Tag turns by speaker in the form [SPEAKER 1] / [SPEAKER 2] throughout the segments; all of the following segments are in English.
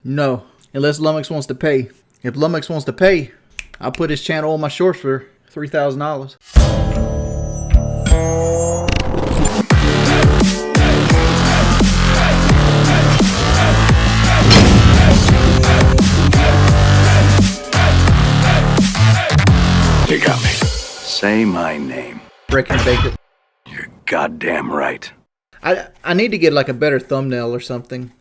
[SPEAKER 1] No, unless LUMMOX wants to pay. If LUMMOX wants to pay, I'll put his channel on my shorts for $3,000.
[SPEAKER 2] You got me. Say my name.
[SPEAKER 1] Break and bake it.
[SPEAKER 2] You're goddamn right.
[SPEAKER 1] I need to get like a better thumbnail or something.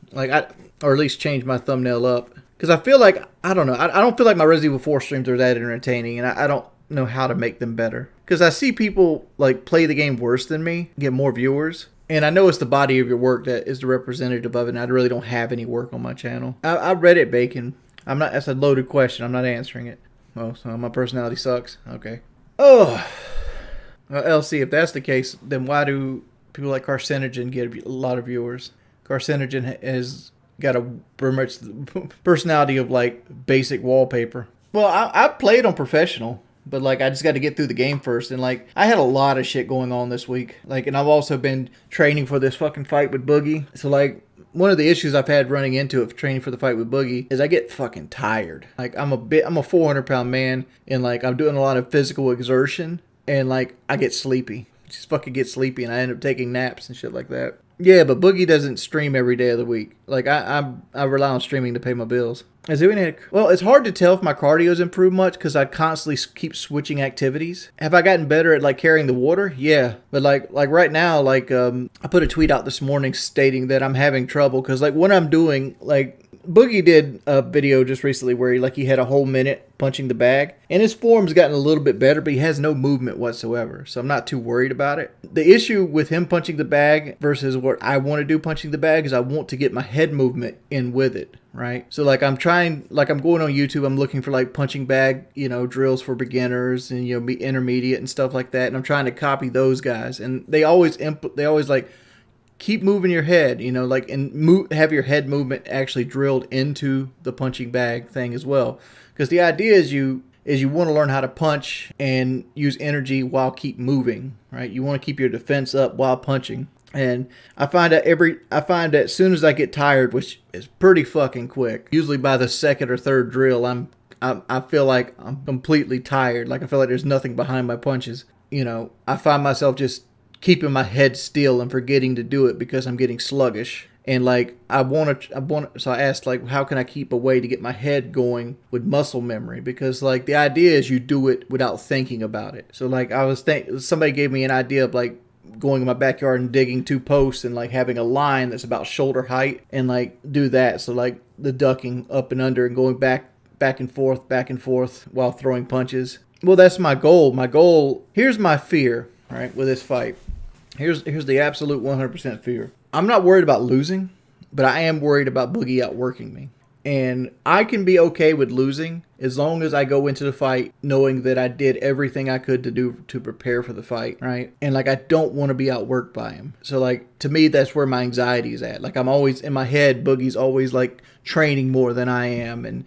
[SPEAKER 1] Or at least change my thumbnail up. Because I feel like, I don't know. I don't feel like my Resident Evil 4 streams are that entertaining. And I don't know how to make them better. Because I see people like play the game worse than me. Get more viewers. And I know it's the body of your work that is the representative of it. And I really don't have any work on my channel. I read it, Bacon. That's a loaded question. I'm not answering it. Oh, so my personality sucks. Okay. Oh. Well, LC, if that's the case, then why do people like Carcinogen get a lot of viewers? Carcinogen has got a very much personality of like basic wallpaper. Well, I played on professional, but like I just got to get through the game first. And like I had a lot of shit going on this week. Like, and I've also been training for this fucking fight with Boogie. So like one of the issues I've had running into of training for the fight with Boogie is I get fucking tired. Like I'm a 400-pound man, and like I'm doing a lot of physical exertion, and like I get sleepy. Just fucking get sleepy, and I end up taking naps and shit like that. Yeah, but Boogie doesn't stream every day of the week. Like I rely on streaming to pay my bills. Well, it's hard to tell if my cardio's improved much because I constantly keep switching activities. Have I gotten better at like carrying the water? Yeah, but like right now, like I put a tweet out this morning stating that I'm having trouble because like what I'm doing, like Boogie did a video just recently where he had a whole minute punching the bag, and his form's gotten a little bit better, but he has no movement whatsoever, so I'm not too worried about it. The issue with him punching the bag versus what I want to do punching the bag is I want to get my head movement in with it, right? So like I'm going on YouTube, I'm looking for like punching bag, drills for beginners and be intermediate and stuff like that, and I'm trying to copy those guys, and they always like keep moving your head, have your head movement actually drilled into the punching bag thing as well. Because the idea is you want to learn how to punch and use energy while keep moving, right? You want to keep your defense up while punching. And I find that as soon as I get tired, which is pretty fucking quick, usually by the second or third drill, I feel like I'm completely tired. Like I feel like there's nothing behind my punches. I find myself just keeping my head still and forgetting to do it because I'm getting sluggish. And like so I asked like, how can I keep a way to get my head going with muscle memory? Because like the idea is you do it without thinking about it. So like somebody gave me an idea of like going in my backyard and digging 2 posts and like having a line that's about shoulder height and like do that. So like the ducking up and under and going back and forth while throwing punches. Well, that's my goal. Here's my fear, right, with this fight. Here's the absolute 100% fear. I'm not worried about losing, but I am worried about Boogie outworking me. And I can be okay with losing as long as I go into the fight knowing that I did everything I could to prepare for the fight, right? And like I don't want to be outworked by him. So like to me that's where my anxiety is at. Like I'm always in my head, Boogie's always like training more than I am, and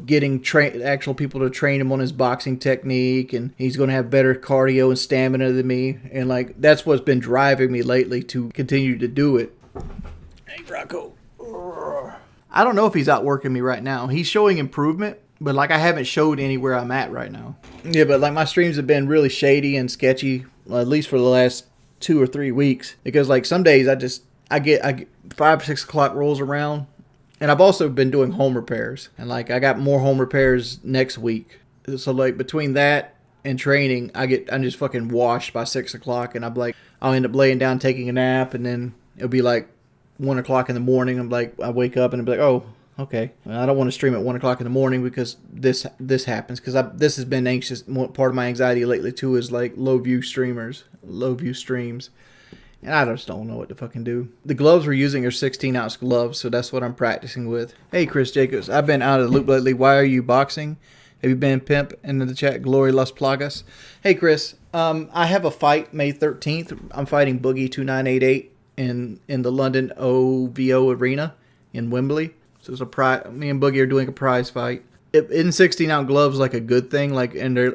[SPEAKER 1] getting actual people to train him on his boxing technique, and he's going to have better cardio and stamina than me, and like that's what's been driving me lately to continue to do it. Hey Rocco, I don't know if he's outworking me right now. He's showing improvement, but like I haven't showed anywhere I'm at right now. Yeah, but like my streams have been really shady and sketchy, at least for the last 2 or 3 weeks, because like some days I get 5 or 6 o'clock rolls around. And I've also been doing home repairs. And like I got more home repairs next week. So like between that and training, I'm just fucking washed by 6 o'clock. And I'll end up laying down taking a nap, and then it'll be like 1 o'clock in the morning. I wake up and I'll be like, oh, okay. Well, I don't want to stream at 1 o'clock in the morning because this happens. Because this has been anxious. Part of my anxiety lately too is like low view streams. And I just don't know what to fucking do. The gloves we're using are 16-ounce gloves, so that's what I'm practicing with. Hey, Chris Jacobs. I've been out of the loop lately. Why are you boxing? Have you been pimp? In the chat, Glory Las Plagas. Hey, Chris. I have a fight May 13th. I'm fighting Boogie 2988 in the London OVO Arena in Wembley. So it's me and Boogie are doing a prize fight. In 16-ounce gloves like a good thing?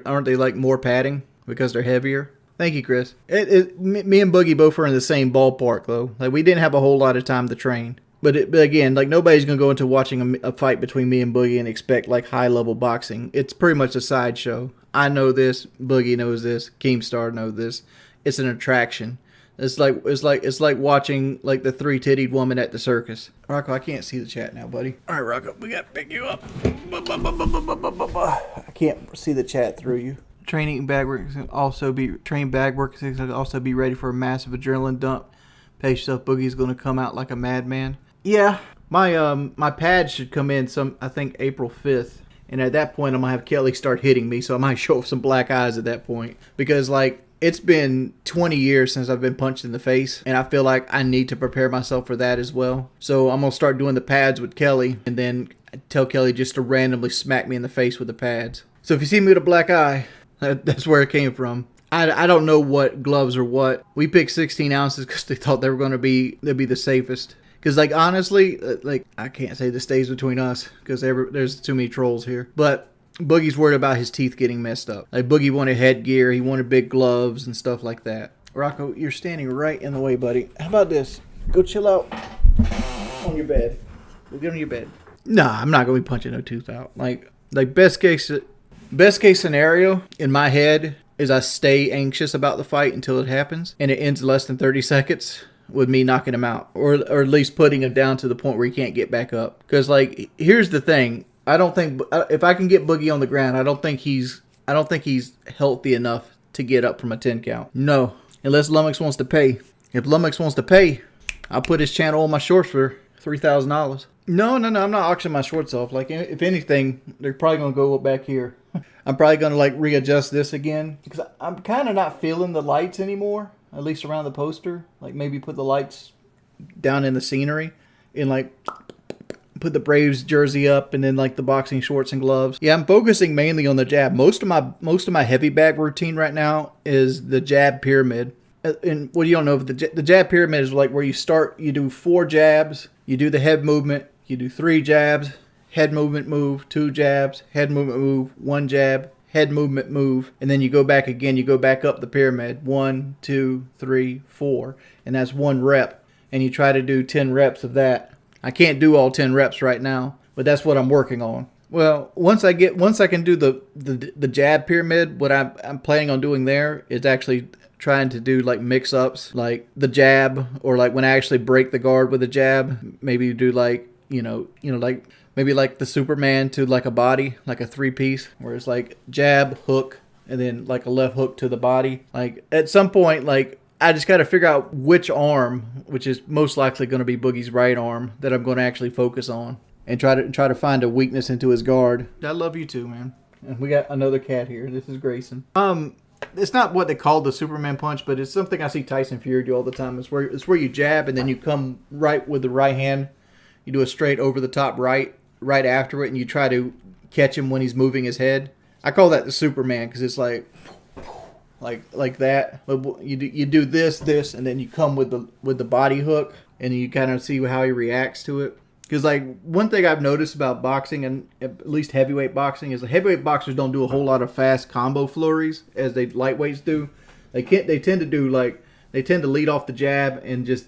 [SPEAKER 1] Aren't they like more padding because they're heavier? Thank you, Chris. Me and Boogie both are in the same ballpark, though. Like, we didn't have a whole lot of time to train. But again, like nobody's gonna go into watching a fight between me and Boogie and expect like high level boxing. It's pretty much a sideshow. I know this. Boogie knows this. Keemstar knows this. It's an attraction. It's like watching like the three-tittied woman at the circus. Rocco, I can't see the chat now, buddy. All right, Rocco, we gotta pick you up. I can't see the chat through you. Training bag work can also be ready for a massive adrenaline dump. Pace yourself, Boogie's gonna come out like a madman. Yeah, my pads should come in I think April 5th. And at that point, I'm gonna have Kelly start hitting me, so I might show some black eyes at that point. Because like it's been 20 years since I've been punched in the face, and I feel like I need to prepare myself for that as well. So I'm gonna start doing the pads with Kelly, and then tell Kelly just to randomly smack me in the face with the pads. So if you see me with a black eye, that's where it came from. I don't know what gloves or what. We picked 16 ounces because they thought they'd be the safest. Because, like, honestly, like, I can't say this stays between us because there's too many trolls here. But Boogie's worried about his teeth getting messed up. Like, Boogie wanted headgear. He wanted big gloves and stuff like that. Rocco, you're standing right in the way, buddy. How about this? Go chill out on your bed. Go get on your bed. Nah, I'm not going to be punching no tooth out. Like best case scenario in my head is I stay anxious about the fight until it happens. And it ends in less than 30 seconds. With me knocking him out, or at least putting him down to the point where he can't get back up. Because like, here's the thing: I don't think if I can get Boogie on the ground, I don't think he's healthy enough to get up from a 10 count. No, unless LUMMOX wants to pay. If LUMMOX wants to pay, I'll put his channel on my shorts for $3,000. No, I'm not auctioning my shorts off. Like, if anything, they're probably gonna go back here. I'm probably gonna like readjust this again because I'm kind of not feeling the lights anymore. At least around the poster. Like maybe put the lights down in the scenery. And like put the Braves jersey up. And then like the boxing shorts and gloves. Yeah, I'm focusing mainly on the jab. Most of my heavy bag routine right now is the jab pyramid. And what you don't know, the jab pyramid is like where you start. You do 4 jabs. You do the head movement. You do 3 jabs. Head movement move. 2 jabs. Head movement move. 1 jab. Head movement move, and then you go back again. You go back up the pyramid. 1, 2, 3, 4, and that's 1 rep. And you try to do 10 reps of that. I can't do all 10 reps right now, but that's what I'm working on. Well, once I can do the jab pyramid, what I'm planning on doing there is actually trying to do like mix ups, like the jab, or like when I actually break the guard with a jab, maybe do like like. Maybe like the Superman to like a body, like a 3-piece, where it's like jab, hook, and then like a left hook to the body. Like at some point, like I just got to figure out which arm, which is most likely going to be Boogie's right arm, that I'm going to actually focus on and try to find a weakness into his guard. I love you too, man. And we got another cat here. This is Grayson. It's not what they call the Superman punch, but it's something I see Tyson Fury do all the time. It's where you jab and then you come right with the right hand. You do a straight over the top right after it, and you try to catch him when he's moving his head. I call that the Superman because it's like that. But you do this, and then you come with the body hook, and you kind of see how he reacts to it. Because like one thing I've noticed about boxing, and at least heavyweight boxing, is the heavyweight boxers don't do a whole lot of fast combo flurries as they lightweights do. They tend to lead off the jab and just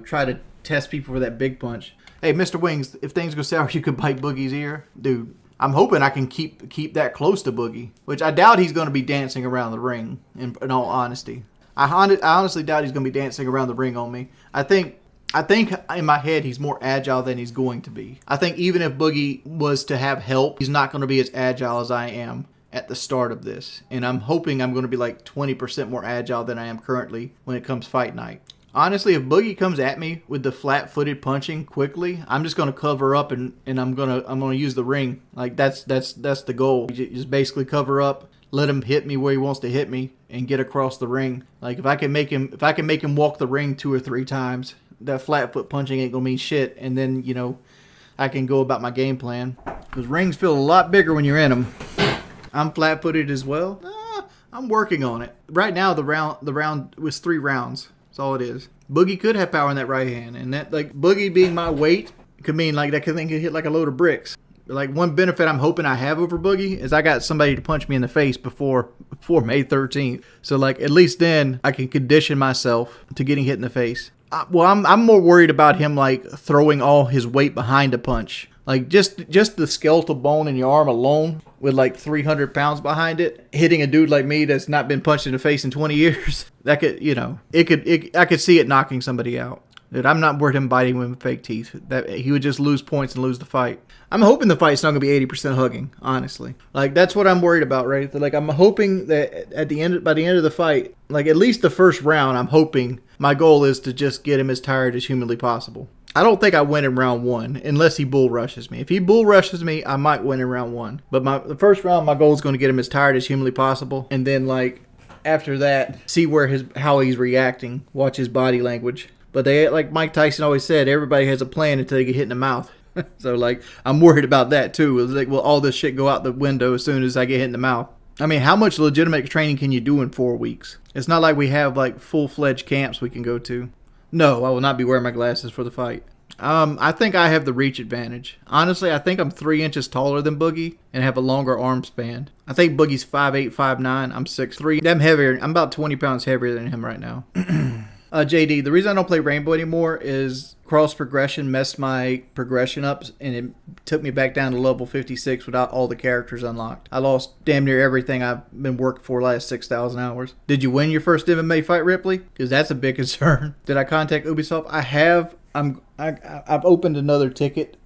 [SPEAKER 1] try to test people for that big punch. Hey, Mr. Wings, if things go sour, you could bite Boogie's ear. Dude, I'm hoping I can keep that close to Boogie, which I doubt he's going to be dancing around the ring, in all honesty. I honestly doubt he's going to be dancing around the ring on me. I think in my head he's more agile than he's going to be. I think even if Boogie was to have help, he's not going to be as agile as I am at the start of this. And I'm hoping I'm going to be like 20% more agile than I am currently when it comes fight night. Honestly, if Boogie comes at me with the flat-footed punching quickly, I'm just gonna cover up and I'm gonna use the ring. Like that's the goal. You just basically cover up, let him hit me where he wants to hit me, and get across the ring. Like if I can make him walk the ring 2 or 3 times, that flat foot punching ain't gonna mean shit. And then I can go about my game plan. Because rings feel a lot bigger when you're in them. I'm flat-footed as well. I'm working on it. Right now the round was 3 rounds. That's all it is. Boogie could have power in that right hand, and that like Boogie being my weight could mean like that thing could hit like a load of bricks. Like one benefit I'm hoping I have over Boogie is I got somebody to punch me in the face before May 13th. So like at least then I can condition myself to getting hit in the face. Well, I'm more worried about him like throwing all his weight behind a punch. Like just the skeletal bone in your arm alone with like 300 pounds behind it, hitting a dude like me that's not been punched in the face in 20 years. That could, I could see it knocking somebody out. Dude, I'm not worried him biting with fake teeth. That he would just lose points and lose the fight. I'm hoping the fight's not going to be 80% hugging, honestly. Like, that's what I'm worried about, right? Like, I'm hoping that by the end of the fight, like, at least the first round, I'm hoping my goal is to just get him as tired as humanly possible. I don't think I win in round 1 unless he bull rushes me. If he bull rushes me, I might win in round 1. But the first round, my goal is going to get him as tired as humanly possible. And then, like, after that, see how he's reacting. Watch his body language. But they, like Mike Tyson always said, everybody has a plan until they get hit in the mouth. So, like, I'm worried about that, too. It's like, will all this shit go out the window as soon as I get hit in the mouth? I mean, how much legitimate training can you do in 4 weeks? It's not like we have, like, full-fledged camps we can go to. No, I will not be wearing my glasses for the fight. I think I have the reach advantage. Honestly, I think I'm 3 inches taller than Boogie and have a longer arm span. I think Boogie's 5'8", 5'9". I'm 6'3". I'm heavier. I'm about 20 pounds heavier than him right now. JD, the reason I don't play Rainbow anymore is cross progression messed my progression up, and it took me back down to level 56 without all the characters unlocked. I lost damn near everything I've been working for the last 6,000 hours. Did you win your first MMA fight, Ripley? Because that's a big concern. Did I contact Ubisoft? I have. I've opened another ticket,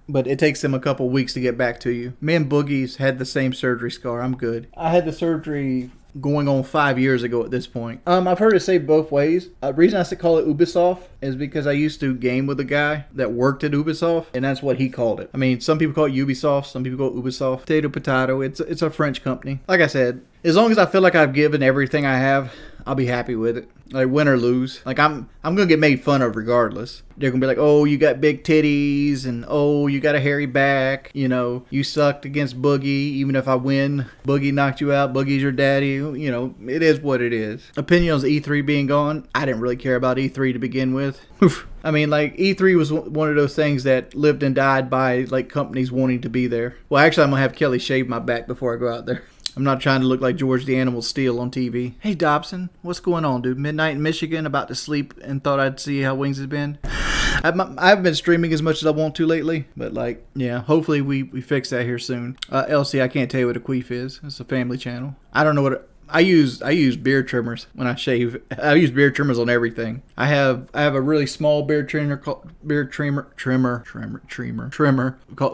[SPEAKER 1] but it takes them a couple weeks to get back to you. Me and Boogie's had the same surgery scar. I'm good. I had the surgery going on 5 years ago at this point. I've heard it say both ways. The reason I call it Ubisoft is because I used to game with a guy that worked at Ubisoft, and that's what he called it. I mean, some people call it Ubisoft, some people call it Ubisoft. Potato, potato. It's a French company. Like I said, as long as I feel like I've given everything I have, I'll be happy with it. Like, win or lose. Like, I'm gonna get made fun of regardless. They're gonna be like, oh, you got big titties, and oh, you got a hairy back. You know, you sucked against Boogie. Even if I win, Boogie knocked you out. Boogie's your daddy. You know, it is what it is. Opinion on E3 being gone. I didn't really care about E3 to begin with. I mean, like, E3 was one of those things that lived and died by, like, companies wanting to be there. Well, actually, I'm gonna have Kelly shave my back before I go out there. I'm not trying to look like George the Animal Steele on TV. Hey, Dobson, what's going on, dude? Midnight in Michigan, about to sleep, and thought I'd see how Wings has been. I haven't been streaming as much as I want to lately, but, like, yeah, hopefully we fix that here soon. Elsie, I can't tell you what a queef is. It's a family channel. I don't know what I use beard trimmers when I shave. I use beard trimmers on everything. I have a really small beard trimmer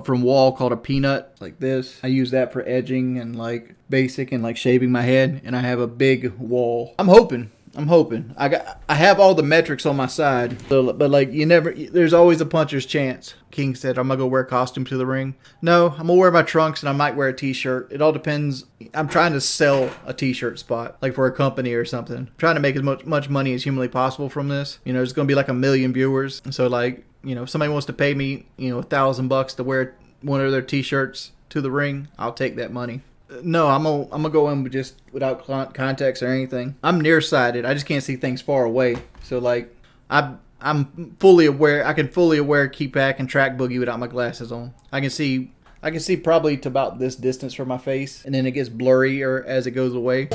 [SPEAKER 1] from Wall called a Peanut, like this. I use that for edging and like basic and like shaving my head, and I have a big Wall. I'm hoping. I have all the metrics on my side, but like there's always a puncher's chance. King said, I'm gonna go wear a costume to the ring. No, I'm gonna wear my trunks and I might wear a t-shirt. It all depends. I'm trying to sell a t-shirt spot, like for a company or something. I'm trying to make as much money as humanly possible from this. You know, there's gonna be like 1 million viewers. So like, you know, if somebody wants to pay me, you know, $1,000 to wear one of their t-shirts to the ring, I'll take that money. No, I'm gonna go in just without context or anything. I'm nearsighted. I just can't see things far away. So like, I'm fully aware. I can fully aware, keep back, and track Boogie without my glasses on. I can see probably to about this distance from my face, and then it gets blurrier as it goes away.